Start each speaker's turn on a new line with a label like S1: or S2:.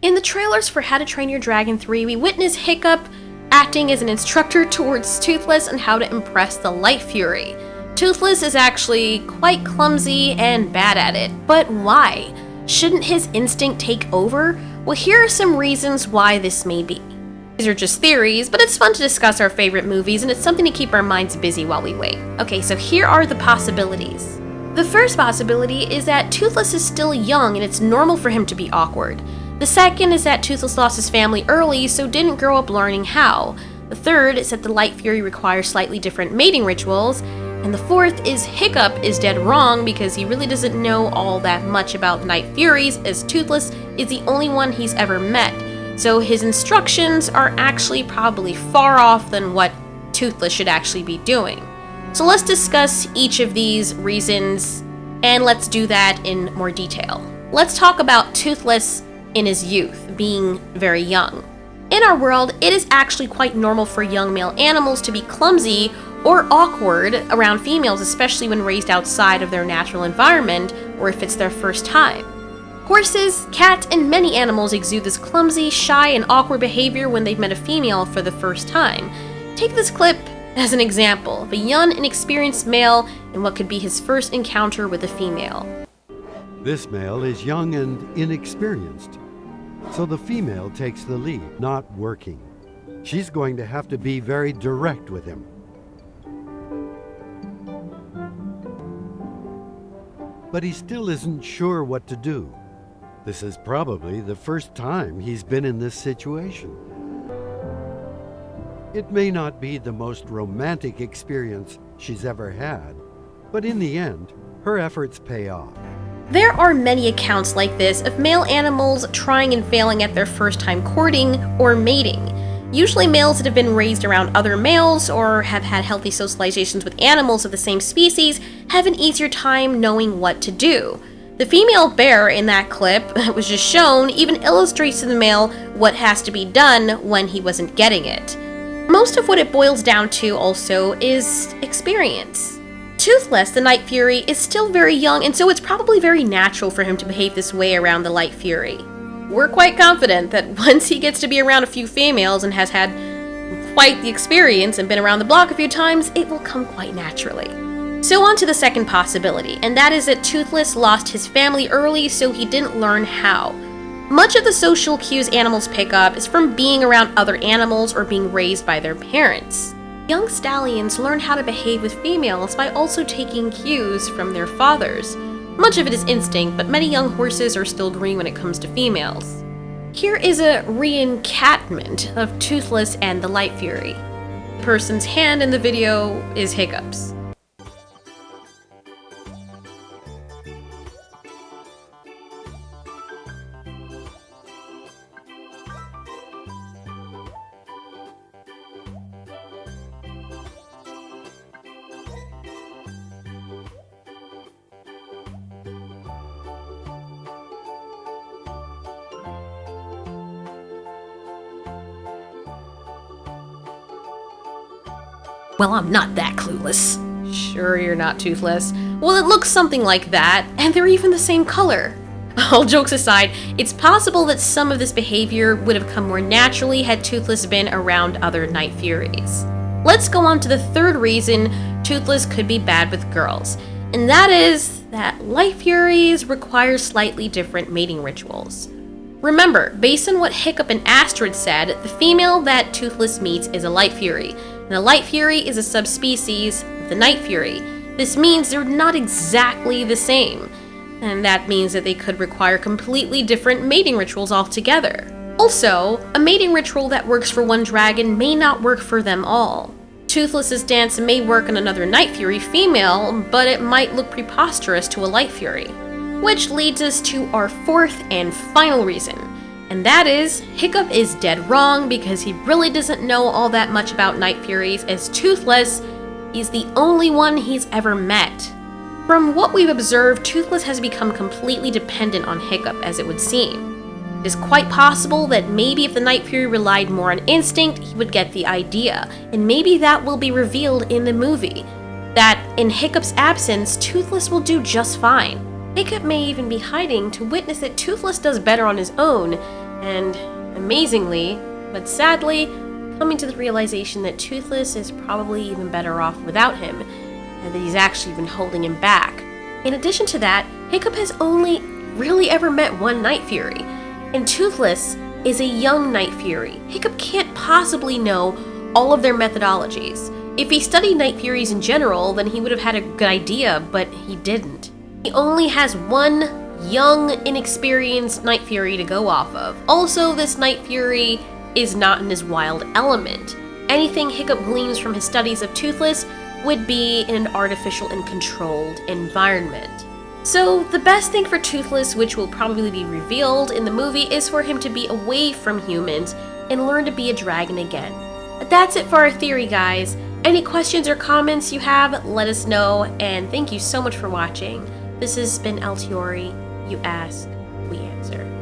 S1: In the trailers for How to Train Your Dragon 3, we witness Hiccup acting as an instructor towards Toothless on how to impress the Light Fury. Toothless is actually quite clumsy and bad at it, but why? Shouldn't his instinct take over? Well, here are some reasons why this may be. These are just theories, but it's fun to discuss our favorite movies and it's something to keep our minds busy while we wait. Okay, so here are the possibilities. The first possibility is that Toothless is still young and it's normal for him to be awkward. The second is that Toothless lost his family early, so didn't grow up learning how. The third is that the Light Fury requires slightly different mating rituals. And the fourth is Hiccup is dead wrong because he really doesn't know all that much about Night Furies, as Toothless is the only one he's ever met. So his instructions are actually probably far off than what Toothless should actually be doing. So let's discuss each of these reasons, and let's do that in more detail. Let's talk about Toothless in his youth, being very young. In our world, it is actually quite normal for young male animals to be clumsy or awkward around females, especially when raised outside of their natural environment or if it's their first time. Horses, cats, and many animals exude this clumsy, shy, and awkward behavior when they've met a female for the first time. Take this clip as an example of a young, inexperienced male and what could be his first encounter with a female.
S2: This male is young and inexperienced, so the female takes the lead, not working. She's going to have to be very direct with him. But he still isn't sure what to do. This is probably the first time he's been in this situation. It may not be the most romantic experience she's ever had, but in the end, her efforts pay off.
S1: There are many accounts like this of male animals trying and failing at their first time courting or mating. Usually males that have been raised around other males or have had healthy socializations with animals of the same species have an easier time knowing what to do. The female bear in that clip that was just shown even illustrates to the male what has to be done when he wasn't getting it. Most of what it boils down to also is experience. Toothless, the Night Fury, is still very young, and so it's probably very natural for him to behave this way around the Light Fury. We're quite confident that once he gets to be around a few females and has had quite the experience and been around the block a few times, it will come quite naturally. So on to the second possibility, and that is that Toothless lost his family early, so he didn't learn how. Much of the social cues animals pick up is from being around other animals or being raised by their parents. Young stallions learn how to behave with females by also taking cues from their fathers. Much of it is instinct, but many young horses are still green when it comes to females. Here is a reencatment of Toothless and the Light Fury. The person's hand in the video is Hiccup's. Well, I'm not that clueless. Sure you're not, Toothless. Well, it looks something like that, and they're even the same color. All jokes aside, it's possible that some of this behavior would have come more naturally had Toothless been around other Night Furies. Let's go on to the third reason Toothless could be bad with girls, and that is that Light Furies require slightly different mating rituals. Remember, based on what Hiccup and Astrid said, the female that Toothless meets is a Light Fury, and a Light Fury is a subspecies of the Night Fury. This means they're not exactly the same, and that means that they could require completely different mating rituals altogether. Also, a mating ritual that works for one dragon may not work for them all. Toothless's dance may work on another Night Fury female, but it might look preposterous to a Light Fury. Which leads us to our fourth and final reason, and that is Hiccup is dead wrong because he really doesn't know all that much about Night Furies, as Toothless is the only one he's ever met. From what we've observed, Toothless has become completely dependent on Hiccup, as it would seem. It is quite possible that maybe if the Night Fury relied more on instinct, he would get the idea, and maybe that will be revealed in the movie, that in Hiccup's absence, Toothless will do just fine. Hiccup may even be hiding to witness that Toothless does better on his own, and amazingly, but sadly, coming to the realization that Toothless is probably even better off without him, and that he's actually been holding him back. In addition to that, Hiccup has only really ever met one Night Fury, and Toothless is a young Night Fury. Hiccup can't possibly know all of their methodologies. If he studied Night Furies in general, then he would have had a good idea, but he didn't. He only has one young, inexperienced Night Fury to go off of. Also, this Night Fury is not in his wild element. Anything Hiccup gleans from his studies of Toothless would be in an artificial and controlled environment. So the best thing for Toothless, which will probably be revealed in the movie, is for him to be away from humans and learn to be a dragon again. But that's it for our theory, guys. Any questions or comments you have, let us know, and thank you so much for watching. This has been Alteori. You ask, we answer.